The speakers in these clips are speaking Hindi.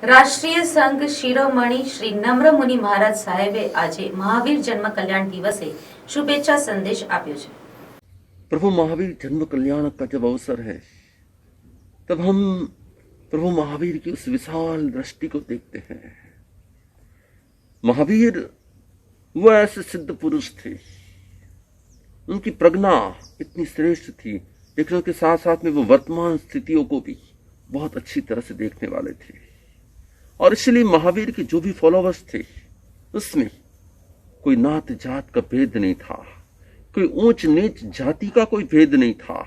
રાષ્ટ્રીય સંઘ શિરોમણી શ્રી નમ્ર મુનિ મહારાજ સાહેબે આજે મહાવીર જન્મ કલ્યાણ દિવસે શુભેચ્છા સંદેશ આપ્યો છે। प्रभु महावीर जन्म कल्याण का जब अवसर है तब हम प्रभु महावीर की उस विशाल दृष्टि को देखते हैं। महावीर वो ऐसे सिद्ध पुरुष थे, उनकी प्रज्ञा इतनी श्रेष्ठ थी, लेकिन उसके साथ साथ में वो वर्तमान स्थितियों को भी बहुत अच्छी तरह से देखने वाले थे। और इसलिए महावीर के जो भी फॉलोवर्स थे उसमें कोई नात जात का भेद नहीं था, कोई ऊंच नीच जाति का कोई भेद नहीं था।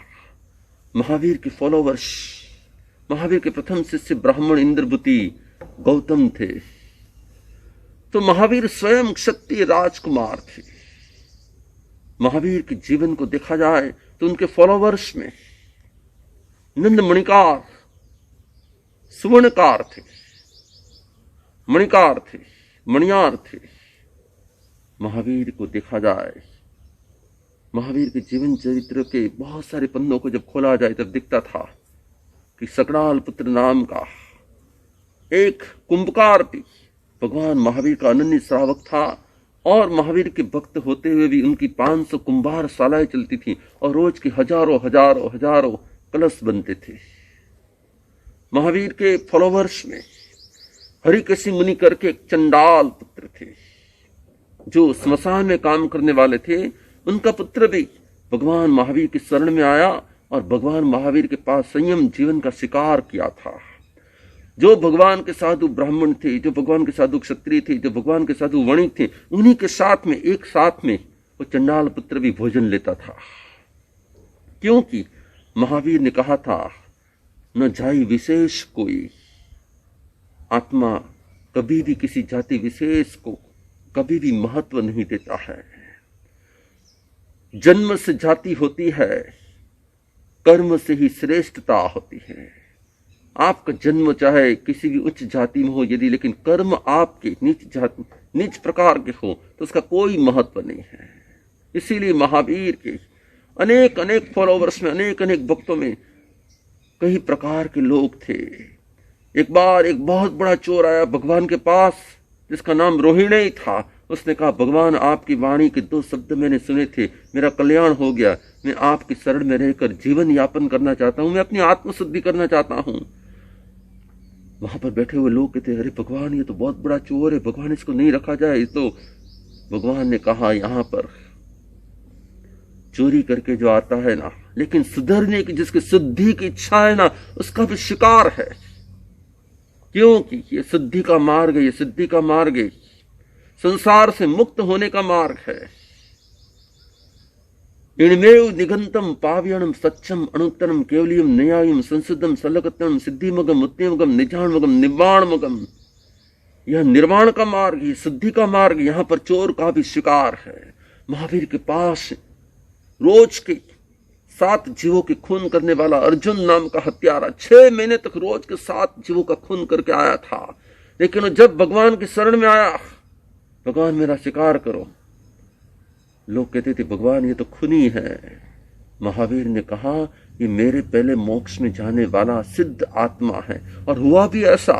महावीर के फॉलोवर्स, महावीर के प्रथम शिष्य ब्राह्मण इंद्रभूति गौतम थे, तो महावीर स्वयं क्षत्रिय राजकुमार थे। महावीर के जीवन को देखा जाए तो उनके फॉलोवर्स में नंद मणिकार, सुवर्णकार थे, मणिकार थे, मणियार थे। महावीर को देखा जाए, महावीर के जीवन चरित्र के बहुत सारे पन्नों को जब खोला जाए तब दिखता था कि सकड़ाल पुत्र नाम का एक कुंभकार भी भगवान महावीर का अनन्य श्रावक था, और महावीर के भक्त होते हुए भी उनकी 500 कुंभार शालाएं चलती थी और रोज की हजारों कलश बनते थे। महावीर के फॉलोवर्स में हरिकेशी मुनि करके एक चंडाल पुत्र थे जो स्मशान में काम करने वाले थे। उनका पुत्र भी भगवान महावीर की शरण में आया और भगवान महावीर के पास संयम जीवन का शिकार किया था। जो भगवान के साधु ब्राह्मण थे, जो भगवान के साधु क्षत्रिय थे, जो भगवान के साधु वणिक थे, उन्हीं के साथ में एक साथ में वो चंडाल पुत्र भी भोजन लेता था, क्योंकि महावीर ने कहा था न जाई विशेष कोई। आत्मा कभी भी किसी जाति विशेष को कभी भी महत्व नहीं देता है। जन्म से जाति होती है, कर्म से ही श्रेष्ठता होती है। आपका जन्म चाहे किसी भी उच्च जाति में हो यदि, लेकिन कर्म आपके नीच प्रकार के हो तो उसका कोई महत्व नहीं है। इसीलिए महावीर के अनेक फॉलोवर्स में, अनेक भक्तों में कई प्रकार के लोग थे। एक बार एक बहुत बड़ा चोर आया भगवान के पास, जिसका नाम रोहिणी था। उसने कहा, भगवान आपकी वाणी के 2 शब्द मैंने सुने थे, मेरा कल्याण हो गया, मैं आपकी शरण में रहकर जीवन यापन करना चाहता हूं, मैं अपनी आत्मशुद्धि करना चाहता हूं। वहां पर बैठे हुए लोग कहते, अरे भगवान ये तो बहुत बड़ा चोर है, भगवान इसको नहीं रखा जाए। तो भगवान ने कहा, यहां पर चोरी करके जो आता है ना, लेकिन सुधरने की जिसकी शुद्धि की इच्छा है ना, उसका भी शिकार है, क्योंकि ये शुद्धि का मार्ग है, ये सिद्धि का मार्ग है, संसार से मुक्त होने का मार्ग है। इनमेव निगंतम पाव्यणम सच्चम अनुत्तरम केवलियम न्यायम संशुद्धम सलकतम सिद्धिमगम उत्तमगम निजानमगम निर्वाणमगम। यह निर्वाण का मार्ग, यह सिद्धि का मार्ग, यहां पर चोर का भी शिकार है। महावीर के पास रोज के 7 जीवों के खून करने वाला अर्जुन नाम का हत्यारा 6 महीने तक रोज के 7 जीवों का खून करके आया था, लेकिन जब भगवान की शरण में आया, भगवान मेरा शिकार करो, लोग कहते थे भगवान ये तो खूनी है। महावीर ने कहा, ये मेरे पहले मोक्ष में जाने वाला सिद्ध आत्मा है। और हुआ भी ऐसा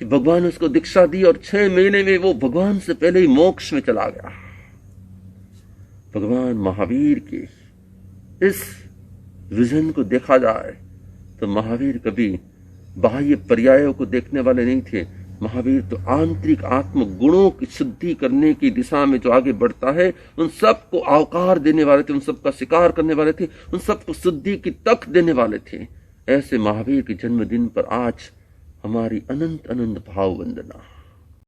कि भगवान ने उसको दीक्षा दी और 6 महीने में वो भगवान से पहले ही मोक्ष में चला गया। भगवान महावीर के इस विजन को देखा जाए तो महावीर कभी बाह्य पर्यायों को देखने वाले नहीं थे। महावीर तो आंतरिक आत्म गुणों की शुद्धि करने की दिशा में जो आगे बढ़ता है, उन सबको आवकार देने वाले थे, उन सबका शिकार करने वाले थे, उन सबको शुद्धि की तक देने वाले थे। ऐसे महावीर के जन्मदिन पर आज हमारी अनंत भाव वंदना।